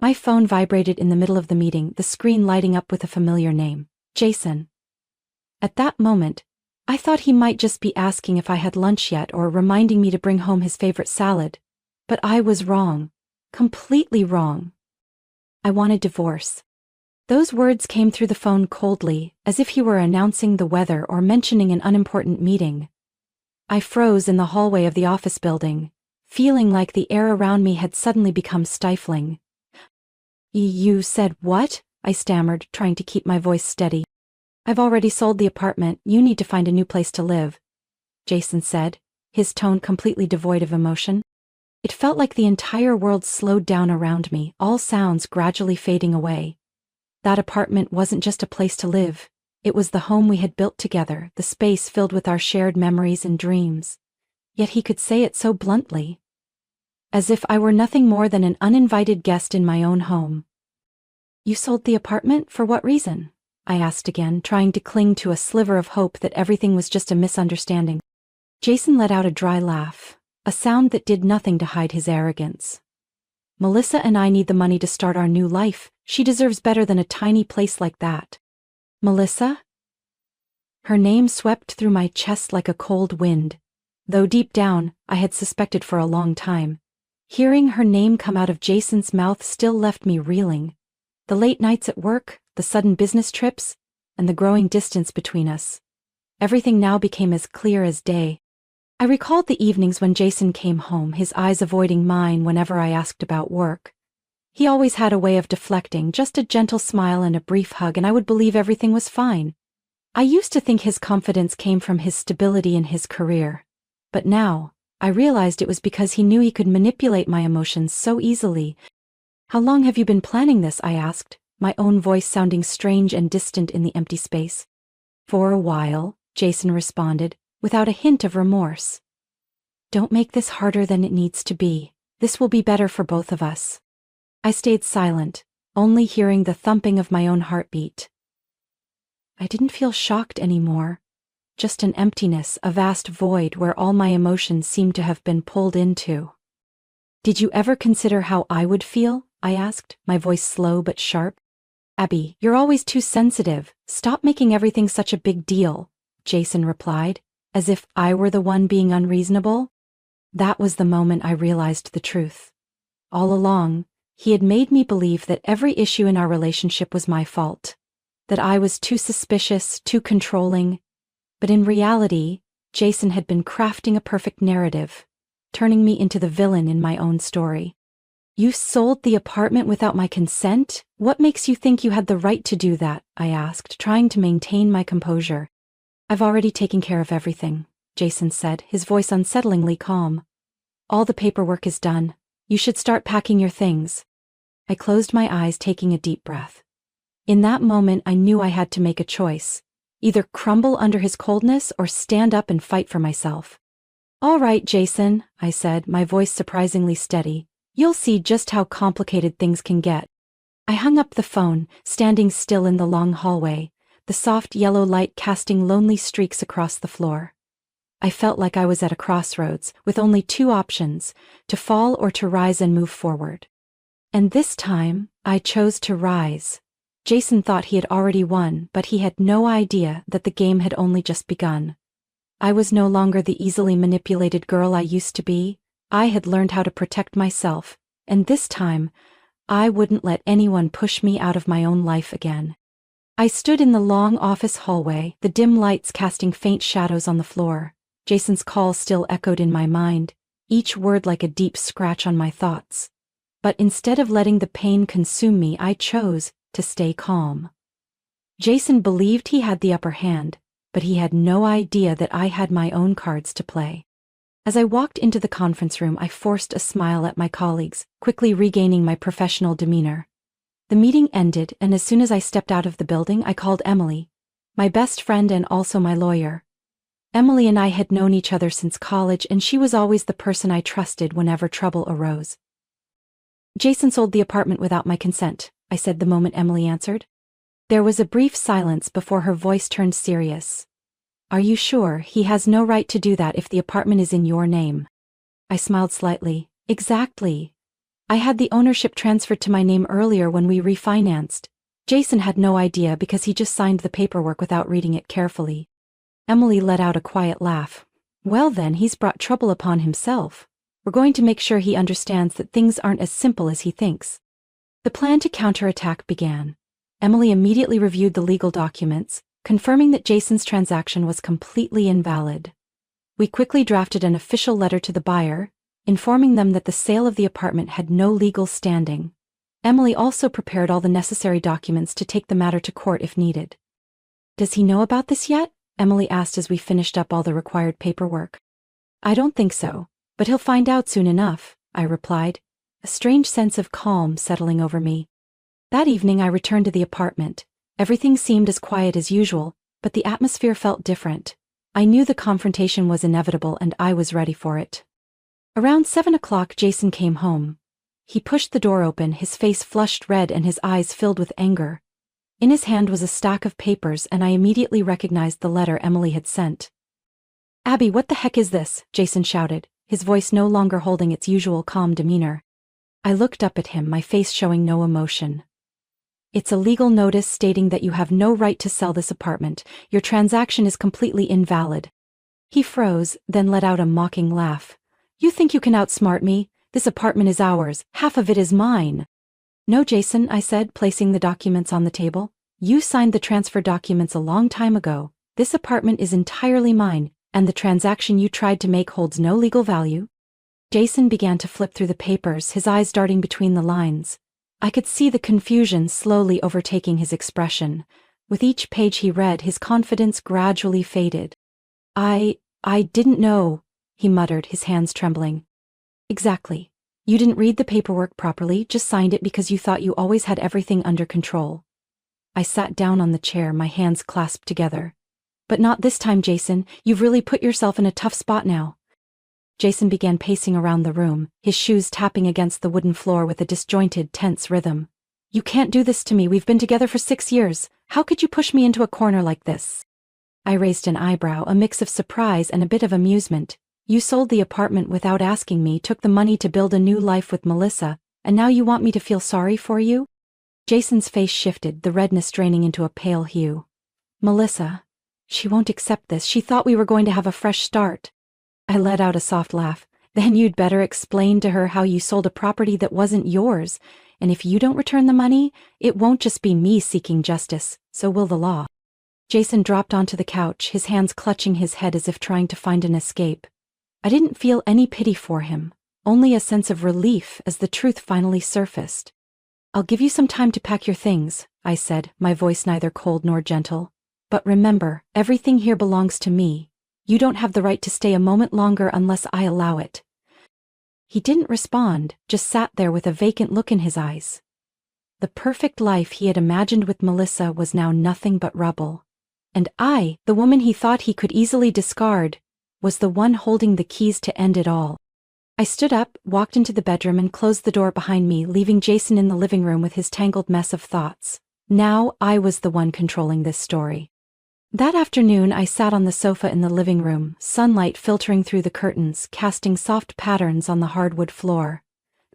My phone vibrated in the middle of the meeting, the screen lighting up with a familiar name. Jason. At that moment, I thought he might just be asking if I had lunch yet or reminding me to bring home his favorite salad. But I was wrong. Completely wrong. I want a divorce. Those words came through the phone coldly, as if he were announcing the weather or mentioning an unimportant meeting. I froze in the hallway of the office building, feeling like the air around me had suddenly become stifling. You said what? I stammered, trying to keep my voice steady. I've already sold the apartment, you need to find a new place to live, Jason said, his tone completely devoid of emotion. It felt like the entire world slowed down around me, all sounds gradually fading away. That apartment wasn't just a place to live, it was the home we had built together, the space filled with our shared memories and dreams. Yet he could say it so bluntly. As if I were nothing more than an uninvited guest in my own home. You sold the apartment, for what reason? I asked again, trying to cling to a sliver of hope that everything was just a misunderstanding. Jason let out a dry laugh, a sound that did nothing to hide his arrogance. Melissa and I need the money to start our new life. She deserves better than a tiny place like that. Melissa? Her name swept through my chest like a cold wind, though deep down, I had suspected for a long time. Hearing her name come out of Jason's mouth still left me reeling. The late nights at work, the sudden business trips, and the growing distance between us. Everything now became as clear as day. I recalled the evenings when Jason came home, his eyes avoiding mine whenever I asked about work. He always had a way of deflecting, just a gentle smile and a brief hug, and I would believe everything was fine. I used to think his confidence came from his stability in his career. But now, I realized it was because he knew he could manipulate my emotions so easily. How long have you been planning this? I asked, my own voice sounding strange and distant in the empty space. For a while, Jason responded, without a hint of remorse. Don't make this harder than it needs to be. This will be better for both of us. I stayed silent, only hearing the thumping of my own heartbeat. I didn't feel shocked anymore. Just an emptiness, a vast void where all my emotions seemed to have been pulled into. Did you ever consider how I would feel? I asked, my voice slow but sharp. Abby, you're always too sensitive. Stop making everything such a big deal, Jason replied, as if I were the one being unreasonable. That was the moment I realized the truth. All along, he had made me believe that every issue in our relationship was my fault, that I was too suspicious, too controlling. But in reality, Jason had been crafting a perfect narrative, turning me into the villain in my own story. You sold the apartment without my consent? What makes you think you had the right to do that? I asked, trying to maintain my composure. I've already taken care of everything, Jason said, his voice unsettlingly calm. All the paperwork is done. You should start packing your things. I closed my eyes, taking a deep breath. In that moment, I knew I had to make a choice. Either crumble under his coldness or stand up and fight for myself. All right, Jason, I said, my voice surprisingly steady. You'll see just how complicated things can get. I hung up the phone, standing still in the long hallway, the soft yellow light casting lonely streaks across the floor. I felt like I was at a crossroads, with only two options, to fall or to rise and move forward. And this time, I chose to rise. Jason thought he had already won, but he had no idea that the game had only just begun. I was no longer the easily manipulated girl I used to be. I had learned how to protect myself, and this time, I wouldn't let anyone push me out of my own life again. I stood in the long office hallway, the dim lights casting faint shadows on the floor. Jason's call still echoed in my mind, each word like a deep scratch on my thoughts. But instead of letting the pain consume me, I chose to stay calm. Jason believed he had the upper hand, but he had no idea that I had my own cards to play. As I walked into the conference room, I forced a smile at my colleagues, quickly regaining my professional demeanor. The meeting ended, and as soon as I stepped out of the building, I called Emily, my best friend and also my lawyer. Emily and I had known each other since college, and she was always the person I trusted whenever trouble arose. Jason sold the apartment without my consent, I said the moment Emily answered. There was a brief silence before her voice turned serious. Are you sure? He has no right to do that if the apartment is in your name. I smiled slightly. Exactly. I had the ownership transferred to my name earlier when we refinanced. Jason had no idea because he just signed the paperwork without reading it carefully. Emily let out a quiet laugh. Well then, he's brought trouble upon himself. We're going to make sure he understands that things aren't as simple as he thinks. The plan to counterattack began. Emily immediately reviewed the legal documents, confirming that Jason's transaction was completely invalid. We quickly drafted an official letter to the buyer, informing them that the sale of the apartment had no legal standing. Emily also prepared all the necessary documents to take the matter to court if needed. Does he know about this yet? Emily asked as we finished up all the required paperwork. I don't think so, but he'll find out soon enough, I replied, a strange sense of calm settling over me. That evening I returned to the apartment. Everything seemed as quiet as usual, but the atmosphere felt different. I knew the confrontation was inevitable and I was ready for it. Around 7 o'clock Jason came home. He pushed the door open, his face flushed red and his eyes filled with anger. In his hand was a stack of papers and I immediately recognized the letter Emily had sent. Abby, what the heck is this? Jason shouted, his voice no longer holding its usual calm demeanor. I looked up at him, my face showing no emotion. It's a legal notice stating that you have no right to sell this apartment. Your transaction is completely invalid. He froze, then let out a mocking laugh. You think you can outsmart me? This apartment is ours. Half of it is mine. No, Jason, I said, placing the documents on the table. You signed the transfer documents a long time ago. This apartment is entirely mine, and the transaction you tried to make holds no legal value. Jason began to flip through the papers, his eyes darting between the lines. I could see the confusion slowly overtaking his expression. With each page he read, his confidence gradually faded. I didn't know, he muttered, his hands trembling. Exactly. You didn't read the paperwork properly, just signed it because you thought you always had everything under control. I sat down on the chair, my hands clasped together. But not this time, Jason. You've really put yourself in a tough spot now. Jason began pacing around the room, his shoes tapping against the wooden floor with a disjointed, tense rhythm. You can't do this to me. We've been together for 6 years. How could you push me into a corner like this? I raised an eyebrow, a mix of surprise and a bit of amusement. You sold the apartment without asking me, took the money to build a new life with Melissa, and now you want me to feel sorry for you? Jason's face shifted, the redness draining into a pale hue. Melissa. She won't accept this. She thought we were going to have a fresh start. I let out a soft laugh. Then you'd better explain to her how you sold a property that wasn't yours, and if you don't return the money, it won't just be me seeking justice, so will the law. Jason dropped onto the couch, his hands clutching his head as if trying to find an escape. I didn't feel any pity for him, only a sense of relief as the truth finally surfaced. I'll give you some time to pack your things, I said, my voice neither cold nor gentle. But remember, everything here belongs to me. You don't have the right to stay a moment longer unless I allow it. He didn't respond, just sat there with a vacant look in his eyes. The perfect life he had imagined with Melissa was now nothing but rubble. And I, the woman he thought he could easily discard, was the one holding the keys to end it all. I stood up, walked into the bedroom and closed the door behind me, leaving Jason in the living room with his tangled mess of thoughts. Now I was the one controlling this story. That afternoon I sat on the sofa in the living room, sunlight filtering through the curtains, casting soft patterns on the hardwood floor.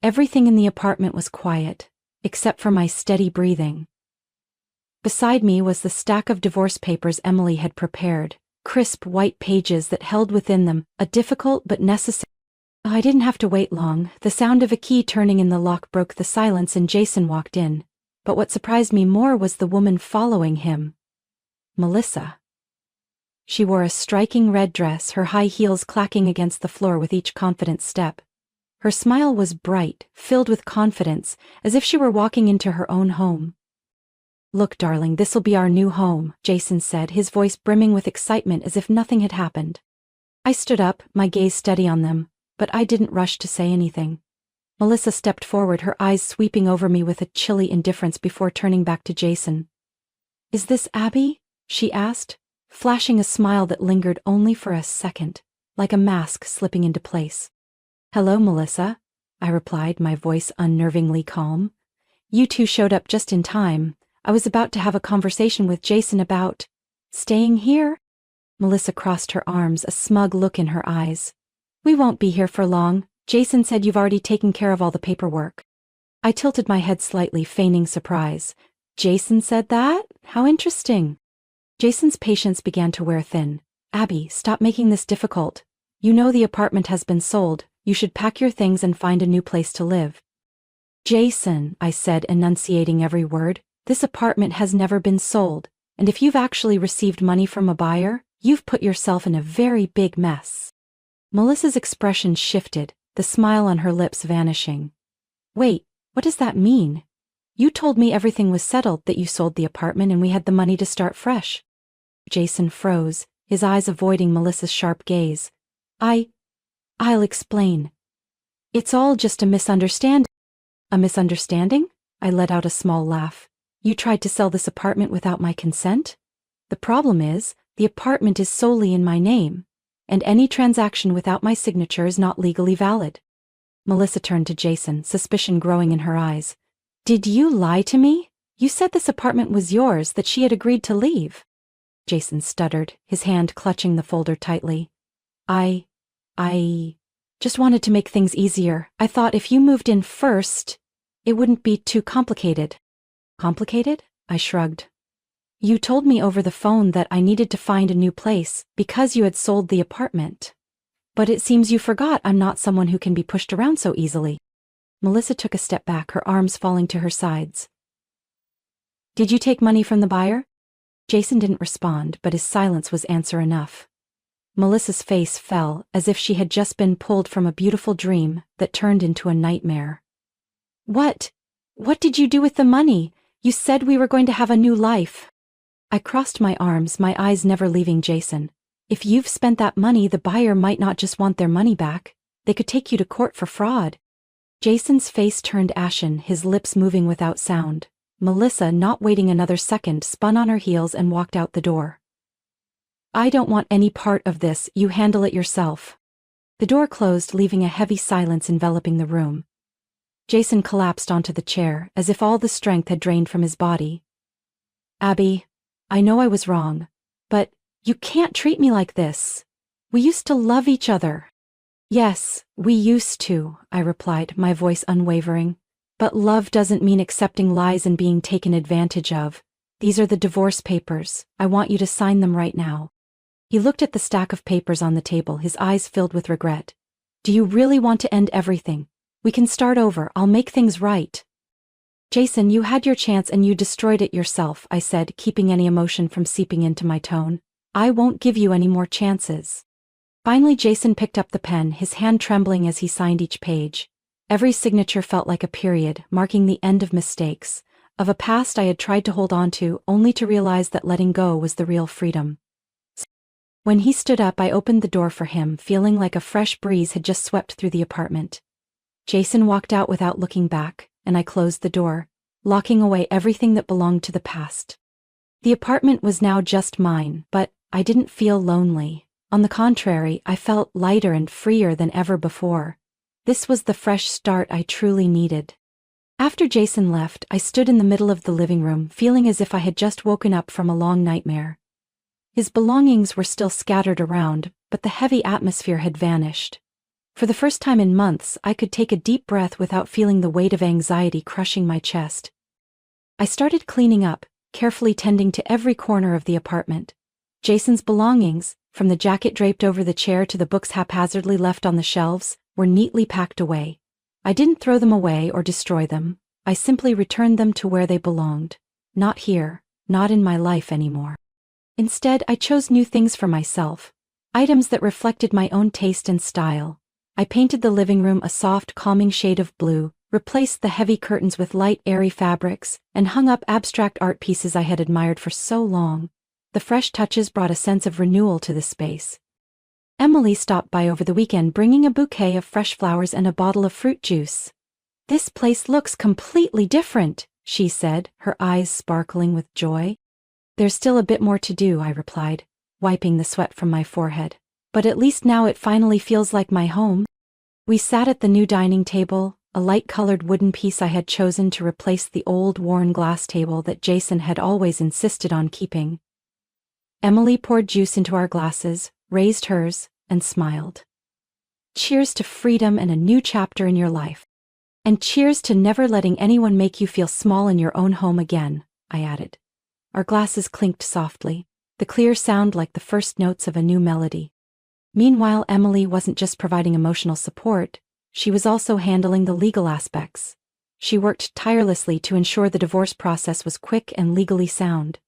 Everything in the apartment was quiet, except for my steady breathing. Beside me was the stack of divorce papers Emily had prepared, crisp white pages that held within them a difficult but necessary. I didn't have to wait long. The sound of a key turning in the lock broke the silence and Jason walked in. But what surprised me more was the woman following him. Melissa. She wore a striking red dress, her high heels clacking against the floor with each confident step. Her smile was bright, filled with confidence, as if she were walking into her own home. Look, darling, this'll be our new home, Jason said, his voice brimming with excitement as if nothing had happened. I stood up, my gaze steady on them, but I didn't rush to say anything. Melissa stepped forward, her eyes sweeping over me with a chilly indifference before turning back to Jason. Is this Abby? She asked, flashing a smile that lingered only for a second, like a mask slipping into place. Hello, Melissa, I replied, my voice unnervingly calm. You two showed up just in time. I was about to have a conversation with Jason about staying here. Melissa crossed her arms, a smug look in her eyes. We won't be here for long, Jason said you've already taken care of all the paperwork. I tilted my head slightly, feigning surprise. Jason said that? How interesting. Jason's patience began to wear thin. Abby, stop making this difficult. You know the apartment has been sold. You should pack your things and find a new place to live. Jason, I said, enunciating every word, this apartment has never been sold, and if you've actually received money from a buyer, you've put yourself in a very big mess. Melissa's expression shifted, the smile on her lips vanishing. Wait, what does that mean? You told me everything was settled, that you sold the apartment and we had the money to start fresh. Jason froze, his eyes avoiding Melissa's sharp gaze. I'll explain. It's all just a misunderstanding. A misunderstanding? I let out a small laugh. You tried to sell this apartment without my consent? The problem is, the apartment is solely in my name, and any transaction without my signature is not legally valid. Melissa turned to Jason, suspicion growing in her eyes. Did you lie to me? You said this apartment was yours, that she had agreed to leave. Jason stuttered, his hand clutching the folder tightly. I just wanted to make things easier. I thought if you moved in first, it wouldn't be too complicated. Complicated? I shrugged. You told me over the phone that I needed to find a new place because you had sold the apartment. But it seems you forgot I'm not someone who can be pushed around so easily. Melissa took a step back, her arms falling to her sides. Did you take money from the buyer? Jason didn't respond, but his silence was answer enough. Melissa's face fell, as if she had just been pulled from a beautiful dream that turned into a nightmare. What did you do with the money? You said we were going to have a new life. I crossed my arms, my eyes never leaving Jason. If you've spent that money, the buyer might not just want their money back. They could take you to court for fraud. Jason's face turned ashen, his lips moving without sound. Melissa, not waiting another second, spun on her heels and walked out the door. I don't want any part of this, you handle it yourself. The door closed, leaving a heavy silence enveloping the room. Jason collapsed onto the chair, as if all the strength had drained from his body. Abby, I know I was wrong, but you can't treat me like this. We used to love each other. Yes, we used to, I replied, my voice unwavering. But love doesn't mean accepting lies and being taken advantage of. These are the divorce papers. I want you to sign them right now. He looked at the stack of papers on the table, his eyes filled with regret. Do you really want to end everything? We can start over, I'll make things right. Jason, you had your chance and you destroyed it yourself, I said, keeping any emotion from seeping into my tone. I won't give you any more chances. Finally, Jason picked up the pen, his hand trembling as he signed each page. Every signature felt like a period, marking the end of mistakes, of a past I had tried to hold on to, only to realize that letting go was the real freedom. When he stood up, I opened the door for him, feeling like a fresh breeze had just swept through the apartment. Jason walked out without looking back, and I closed the door, locking away everything that belonged to the past. The apartment was now just mine, but I didn't feel lonely. On the contrary, I felt lighter and freer than ever before. This was the fresh start I truly needed. After Jason left, I stood in the middle of the living room, feeling as if I had just woken up from a long nightmare. His belongings were still scattered around, but the heavy atmosphere had vanished. For the first time in months, I could take a deep breath without feeling the weight of anxiety crushing my chest. I started cleaning up, carefully tending to every corner of the apartment. Jason's belongings, from the jacket draped over the chair to the books haphazardly left on the shelves, were neatly packed away. I didn't throw them away or destroy them. I simply returned them to where they belonged. Not here, not in my life anymore. Instead, I chose new things for myself, items that reflected my own taste and style. I painted the living room a soft, calming shade of blue, replaced the heavy curtains with light, airy fabrics, and hung up abstract art pieces I had admired for so long. The fresh touches brought a sense of renewal to the space. Emily stopped by over the weekend bringing a bouquet of fresh flowers and a bottle of fruit juice. This place looks completely different, she said, her eyes sparkling with joy. There's still a bit more to do, I replied, wiping the sweat from my forehead. But at least now it finally feels like my home. We sat at the new dining table, a light-colored wooden piece I had chosen to replace the old worn glass table that Jason had always insisted on keeping. Emily poured juice into our glasses, raised hers, and smiled. Cheers to freedom and a new chapter in your life. And cheers to never letting anyone make you feel small in your own home again, I added. Our glasses clinked softly, the clear sound like the first notes of a new melody. Meanwhile, Emily wasn't just providing emotional support, she was also handling the legal aspects. She worked tirelessly to ensure the divorce process was quick and legally sound.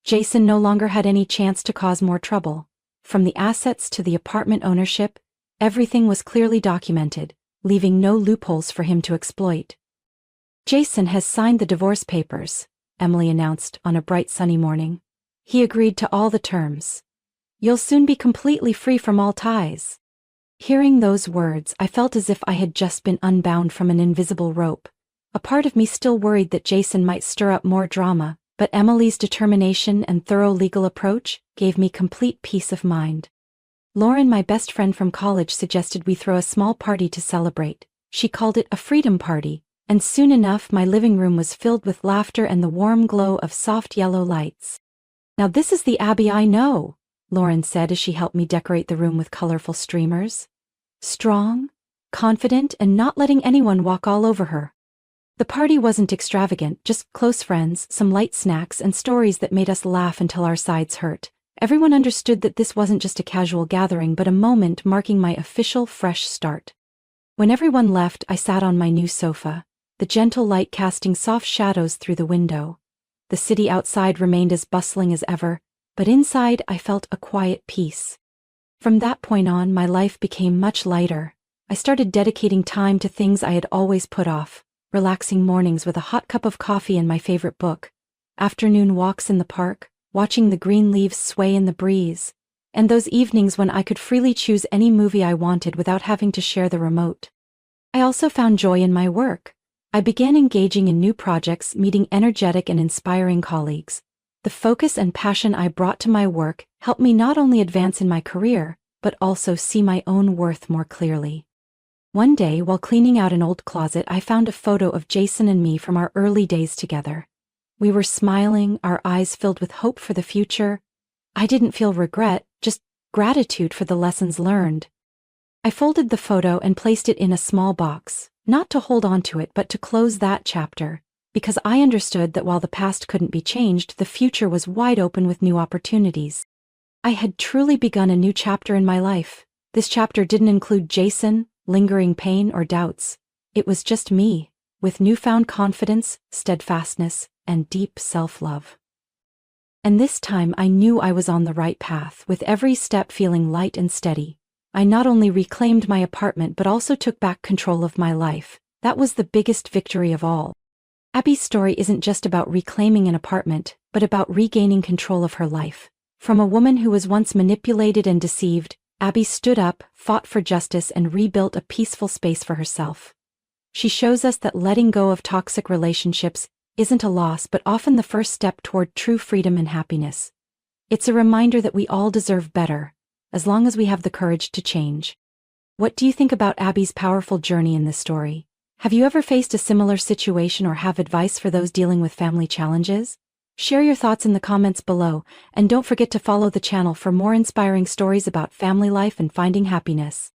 Jason no longer had any chance to cause more trouble. From the assets to the apartment ownership, everything was clearly documented, leaving no loopholes for him to exploit. Jason has signed the divorce papers, Emily announced on a bright sunny morning. He agreed to all the terms. You'll soon be completely free from all ties. Hearing those words, I felt as if I had just been unbound from an invisible rope. A part of me still worried that Jason might stir up more drama, but Emily's determination and thorough legal approach gave me complete peace of mind. Lauren, my best friend from college, suggested we throw a small party to celebrate. She called it a freedom party, and soon enough my living room was filled with laughter and the warm glow of soft yellow lights. Now this is the Abby I know, Lauren said as she helped me decorate the room with colorful streamers. Strong, confident, and not letting anyone walk all over her. The party wasn't extravagant, just close friends, some light snacks, and stories that made us laugh until our sides hurt. Everyone understood that this wasn't just a casual gathering but a moment marking my official fresh start. When everyone left, I sat on my new sofa, the gentle light casting soft shadows through the window. The city outside remained as bustling as ever, but inside I felt a quiet peace. From that point on, my life became much lighter. I started dedicating time to things I had always put off, relaxing mornings with a hot cup of coffee and my favorite book, afternoon walks in the park, watching the green leaves sway in the breeze, and those evenings when I could freely choose any movie I wanted without having to share the remote. I also found joy in my work. I began engaging in new projects, meeting energetic and inspiring colleagues. The focus and passion I brought to my work helped me not only advance in my career, but also see my own worth more clearly. One day, while cleaning out an old closet, I found a photo of Jason and me from our early days together. We were smiling, our eyes filled with hope for the future. I didn't feel regret, just gratitude for the lessons learned. I folded the photo and placed it in a small box, not to hold on to it but to close that chapter, because I understood that while the past couldn't be changed, the future was wide open with new opportunities. I had truly begun a new chapter in my life. This chapter didn't include Jason, lingering pain, or doubts. It was just me, with newfound confidence, steadfastness, and deep self-love. And this time I knew I was on the right path, with every step feeling light and steady. I not only reclaimed my apartment but also took back control of my life. That was the biggest victory of all. Abby's story isn't just about reclaiming an apartment, but about regaining control of her life. From a woman who was once manipulated and deceived, Abby stood up, fought for justice, and rebuilt a peaceful space for herself. She shows us that letting go of toxic relationships isn't a loss but often the first step toward true freedom and happiness. It's a reminder that we all deserve better, as long as we have the courage to change. What do you think about Abby's powerful journey in this story? Have you ever faced a similar situation or have advice for those dealing with family challenges? Share your thoughts in the comments below, and don't forget to follow the channel for more inspiring stories about family life and finding happiness.